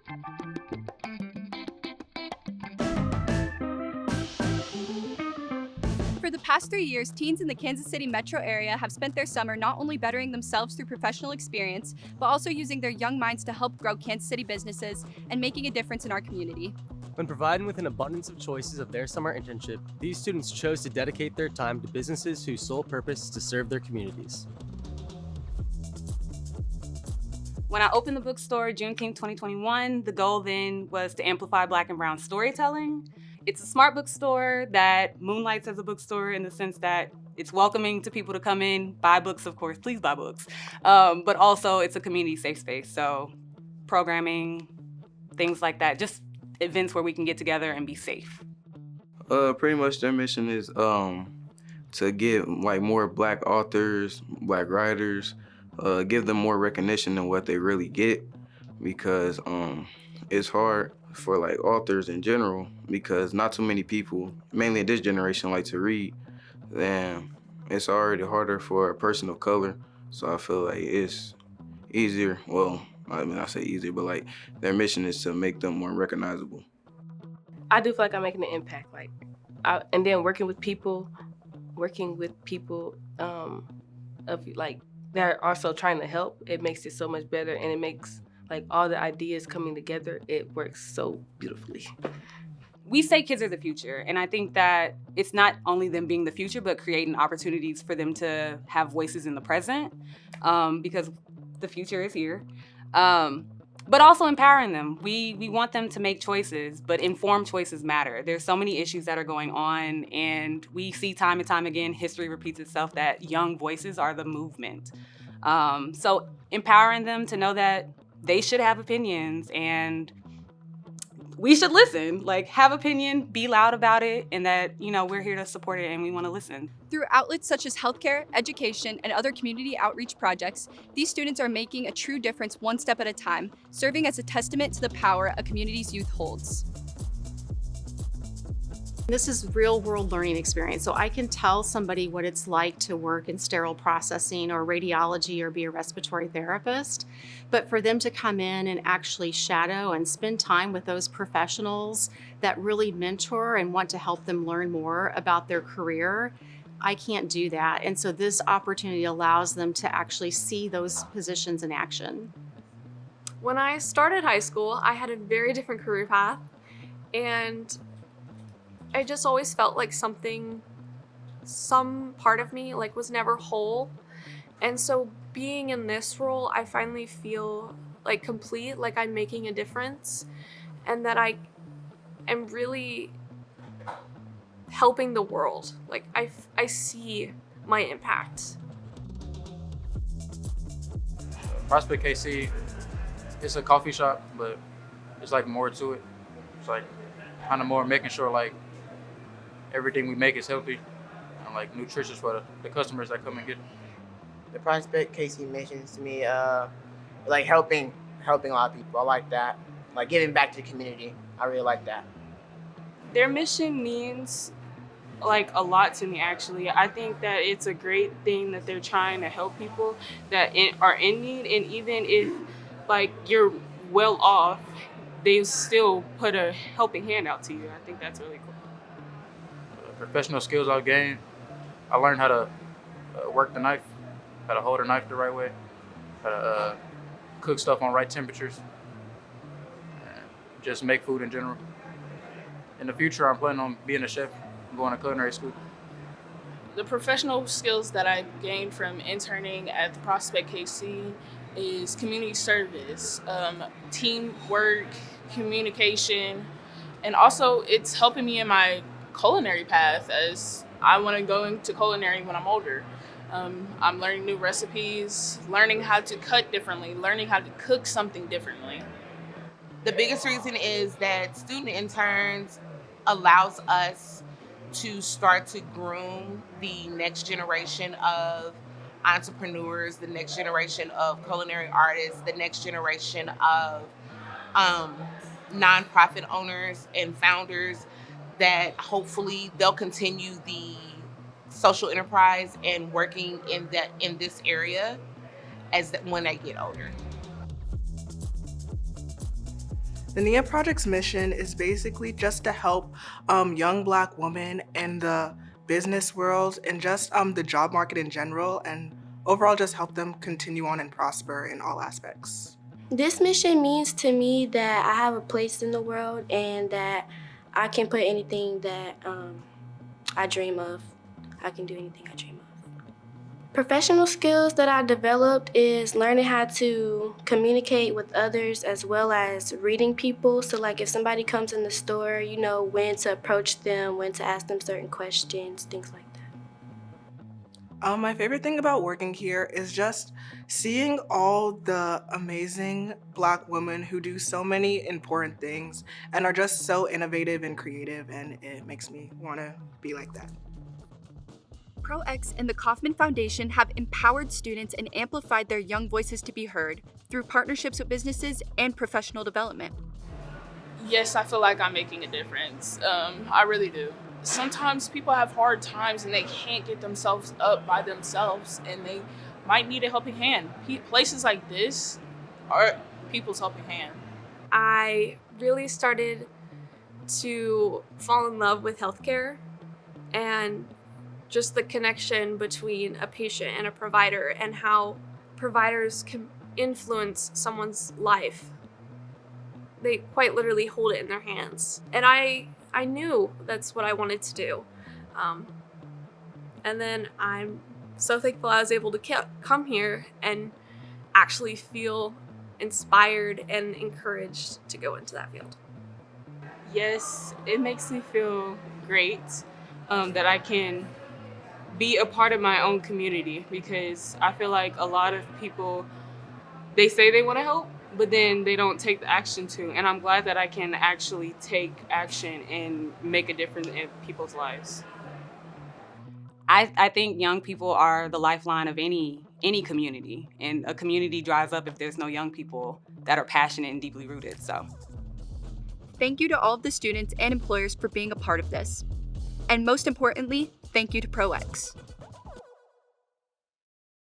For the past 3 years, teens in the Kansas City metro area have spent their summer not only bettering themselves through professional experience, but also using their young minds to help grow Kansas City businesses and making a difference in our community. When provided with an abundance of choices of their summer internship, these students chose to dedicate their time to businesses whose sole purpose is to serve their communities. When I opened the bookstore Juneteenth 2021, the goal then was to amplify Black and Brown storytelling. It's a smart bookstore that moonlights as a bookstore in the sense that it's welcoming to people to come in, buy books, of course, please buy books. But also it's a community safe space. So programming, things like that, just events where we can get together and be safe. Pretty much their mission is to get like more Black authors, Black writers, give them more recognition than what they really get, because it's hard for like authors in general, because not too many people, mainly in this generation, like to read. Then it's already harder for a person of color. So I feel like it's easier. Well, I mean, I say easier, but like their mission is to make them more recognizable. I do feel like I'm making an impact, and then working with people of like that are also trying to help. It makes it so much better, and it makes like all the ideas coming together, it works so beautifully. We say kids are the future, and I think that it's not only them being the future, but creating opportunities for them to have voices in the present, because the future is here. But also empowering them. We want them to make choices, but informed choices matter. There's so many issues that are going on, and we see time and time again, history repeats itself, that young voices are the movement. So empowering them to know that they should have opinions and we should listen, like have opinion, be loud about it, and that, we're here to support it and we want to listen. Through outlets such as healthcare, education, and other community outreach projects, these students are making a true difference one step at a time, serving as a testament to the power a community's youth holds. This is real-world learning experience, so I can tell somebody what it's like to work in sterile processing or radiology or be a respiratory therapist. But for them to come in and actually shadow and spend time with those professionals that really mentor and want to help them learn more about their career, I can't do that. And so this opportunity allows them to actually see those positions in action. When I started high school, I had a very different career path, and I just always felt like some part of me was never whole. And so being in this role, I finally feel like complete, like I'm making a difference, and that I am really helping the world. Like I see my impact. ProspectKC, it's a coffee shop, but it's like more to it. It's like kind of more making sure like everything we make is healthy and like nutritious for the customers that come and get it. The ProspectKC mission is to me like helping a lot of people. I like that. Like giving back to the community. I really like that. Their mission means like a lot to me, actually. I think that it's a great thing that they're trying to help people that are in need, and even if like you're well off, they still put a helping hand out to you. I think that's really cool. Professional skills I've gained. I learned how to work the knife, how to hold a knife the right way, how to cook stuff on right temperatures, and just make food in general. In the future, I'm planning on being a chef, going to culinary school. The professional skills that I gained from interning at the ProspectKC is community service, teamwork, communication, and also it's helping me in my culinary path, as I want to go into culinary when I'm older. I'm learning new recipes, learning how to cut differently, learning how to cook something differently. The biggest reason is that student interns allows us to start to groom the next generation of entrepreneurs, the next generation of culinary artists, the next generation of nonprofit owners and founders, that hopefully they'll continue the social enterprise and working in this area when they get older. The NIA Project's mission is basically just to help young Black women in the business world and just the job market in general, and overall just help them continue on and prosper in all aspects. This mission means to me that I have a place in the world and that I can put anything that I dream of. I can do anything I dream of. Professional skills that I developed is learning how to communicate with others as well as reading people. So like if somebody comes in the store, you know when to approach them, when to ask them certain questions, things like that. My favorite thing about working here is just seeing all the amazing Black women who do so many important things and are just so innovative and creative, and it makes me want to be like that. ProX and the Kauffman Foundation have empowered students and amplified their young voices to be heard through partnerships with businesses and professional development. Yes, I feel like I'm making a difference. I really do. Sometimes people have hard times and they can't get themselves up by themselves and they might need a helping hand. Places like this are people's helping hand. I really started to fall in love with healthcare and just the connection between a patient and a provider and how providers can influence someone's life. They quite literally hold it in their hands. And I knew that's what I wanted to do. And then I'm so thankful I was able to come here and actually feel inspired and encouraged to go into that field. Yes, it makes me feel great that I can be a part of my own community, because I feel like a lot of people, they say they want to help, but then they don't take the action to. And I'm glad that I can actually take action and make a difference in people's lives. I think young people are the lifeline of any community, and a community dries up if there's no young people that are passionate and deeply rooted. So thank you to all of the students and employers for being a part of this. And most importantly, thank you to ProX.